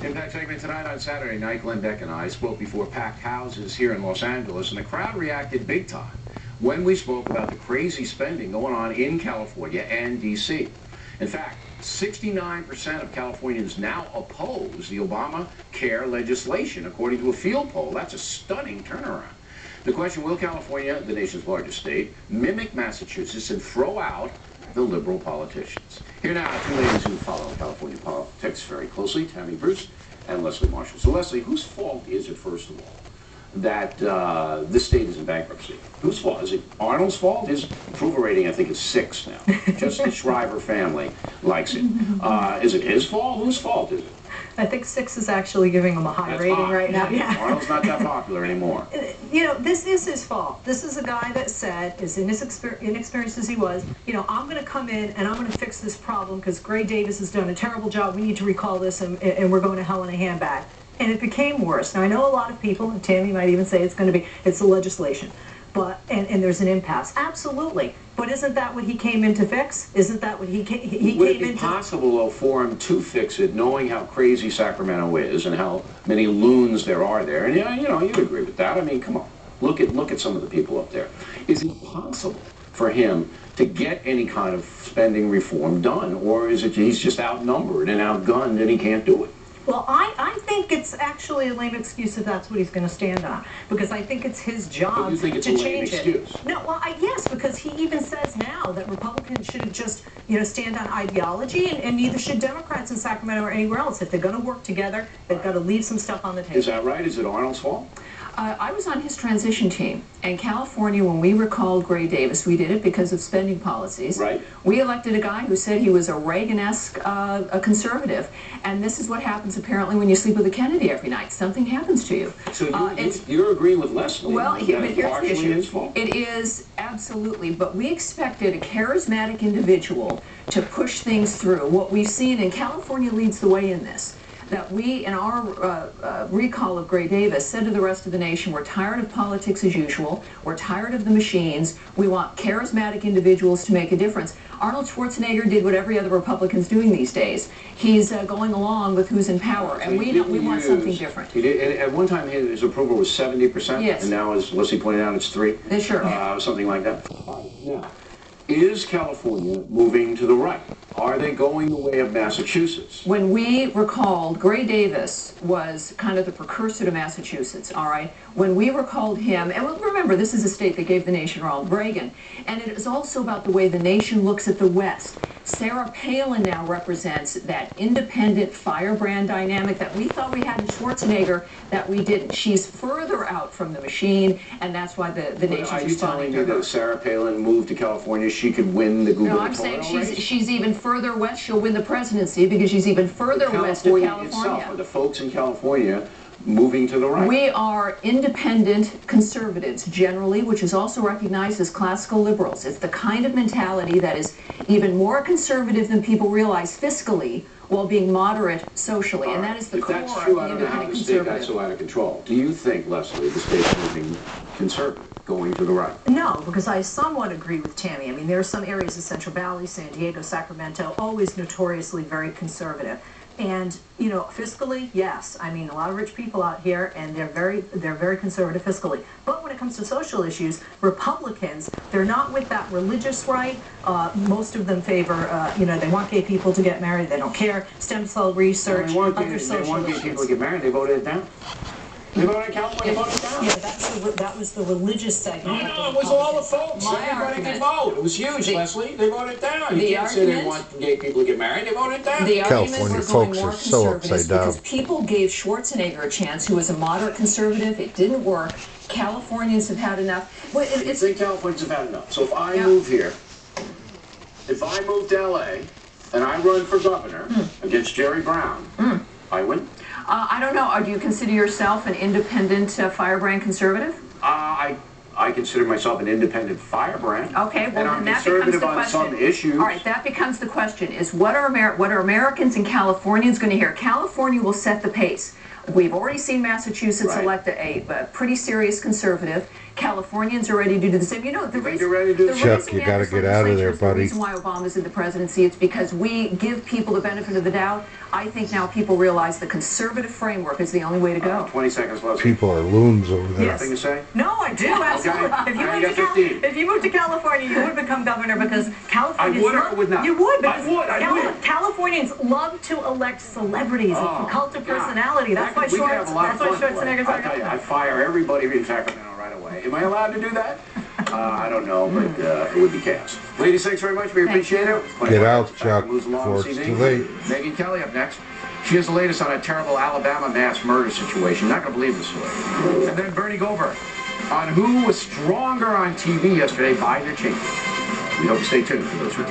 Impact segment tonight on Saturday night. Glenn Beck and I spoke before packed houses here in Los Angeles, and the crowd reacted big time when we spoke about the crazy spending going on in California and D.C. In fact, 69% of Californians now oppose the Obamacare legislation, according to a field poll. That's a stunning turnaround. The question, will California, the nation's largest state, mimic Massachusetts and throw out the liberal politicians? Here now are two ladies who follow California politics very closely, Tammy Bruce and Leslie Marshall. So Leslie, whose fault is it, first of all, that this state is in bankruptcy? Whose fault? Is it Arnold's fault? His approval rating, I think, is 6 now. Just the Shriver family likes it. Is it his fault? Whose fault is it? I think 6 is actually giving him a high rating right now. Yeah. Arnold's not that popular anymore. You know, this is his fault. This is a guy that said, as inexperienced as he was, you know, I'm going to come in and I'm going to fix this problem because Gray Davis has done a terrible job. We need to recall this and we're going to hell in a handbag. And it became worse. Now, I know a lot of people, and Tammy might even say it's the legislation. But, and there's an impasse. Absolutely. But isn't that what he came in to fix? Isn't that what he came in to... Would it be possible, though, for him to fix it, knowing how crazy Sacramento is and how many loons there are there? And, yeah, you know, you'd agree with that. I mean, come on. Look at some of the people up there. Is it possible for him to get any kind of spending reform done? Or is it he's just outnumbered and outgunned and he can't do it? Well, I think it's actually a lame excuse if that's what he's going to stand on, because I think it's his job to change it. No, well, yes, because he even says now that Republicans shouldn't just, you know, stand on ideology, and neither should Democrats in Sacramento or anywhere else. If they're going to work together, they've got to leave some stuff on the table. Is that right? Is it Arnold's fault? I was on his transition team. In California, when we recalled Gray Davis, we did it because of spending policies. Right. We elected a guy who said he was a Reagan-esque a conservative. And this is what happens, apparently, when you sleep with a Kennedy every night. Something happens to you. So you're agreeing with Leslie? Well, but here's the issue. His fault? It is, absolutely. But we expected a charismatic individual to push things through. What we've seen, and California leads the way in this, that we, in our recall of Gray Davis, said to the rest of the nation, we're tired of politics as usual, we're tired of the machines, we want charismatic individuals to make a difference. Arnold Schwarzenegger did what every other Republican's doing these days. He's going along with who's in power, and we want something different. He did, and at one time his approval was 70%, yes. And now, as Leslie pointed out, it's 3. Sure. Something like that. Now, is California moving to the right? Are they going the way of Massachusetts? When we recalled, Gray Davis was kind of the precursor to Massachusetts, all right? When we recalled him, and remember, this is a state that gave the nation Ronald Reagan, and it is also about the way the nation looks at the West. Sarah Palin now represents that independent firebrand dynamic that we thought we had in Schwarzenegger, that we didn't. She's further out from the machine, and that's why the nation's responding to her. Are you telling me that if Sarah Palin moved to California, she could win the gubernatorial race? No, I'm saying she's even further west. She'll win the presidency because she's even further west of California. Itself, are the folks in California moving to the right? We are independent conservatives generally, which is also recognized as classical liberals. It's the kind of mentality that is even more conservative than people realize fiscally, while being moderate socially, and that is the core of the independent conservative. If that's true, I don't know how the state got so out of control. Do you think, Leslie, the state's moving conservative, going to the right? No, because I somewhat agree with Tammy. I mean, there are some areas of Central Valley, San Diego, Sacramento, always notoriously very conservative. And, you know, fiscally, yes. I mean, a lot of rich people out here, and they're very conservative fiscally. But when it comes to social issues, Republicans, they're not with that religious right. Most of them favor, you know, they want gay people to get married. They don't care. Stem cell research, other social issues. They want gay people to get married. They voted it down. They voted in California, voted it down. Yeah, that was the religious segment. No, it was all the folks. Everybody could vote. It was huge, Leslie. They voted it down. You can't say they want gay people to get married. They voted it down. The California folks are so upside down. Because people gave Schwarzenegger a chance, who was a moderate conservative. It didn't work. Californians have had enough. Well, I think Californians have had enough. So if I move here, if I move to L.A. and I run for governor against Jerry Brown, I win? I don't know. Do you consider yourself an independent firebrand conservative? I consider myself an independent firebrand. Okay, well, and I'm that becomes the conservative on some issues. All right, that becomes the question: is what are Americans and Californians going to hear? California will set the pace. We've already seen Massachusetts elect a pretty serious conservative. Californians are ready to do the same. You know, the reason Chuck, you got to get out of there, buddy. The reason why Obama's in the presidency, it's because we give people the benefit of the doubt. I think now people realize the conservative framework is the only way to go. 20 seconds left. People are loons over there. Nothing to say? No, I do, absolutely. Okay. If you moved to California, you would become governor because Californians I would or would not? You would, because I would. Californians love to elect celebrities and cult of personality. That's why Schwarzenegger's our governor. I fire everybody in Sacramento right away. Am I allowed to do that? I don't know, but it would be chaos. Ladies, thanks very much. We appreciate it. Get out, Chuck, before it's too late. Megan Kelly up next. She has the latest on a terrible Alabama mass murder situation. Not going to believe this story. And then Bernie Goldberg on who was stronger on TV yesterday, Biden or Cheney. We hope you stay tuned for those returns.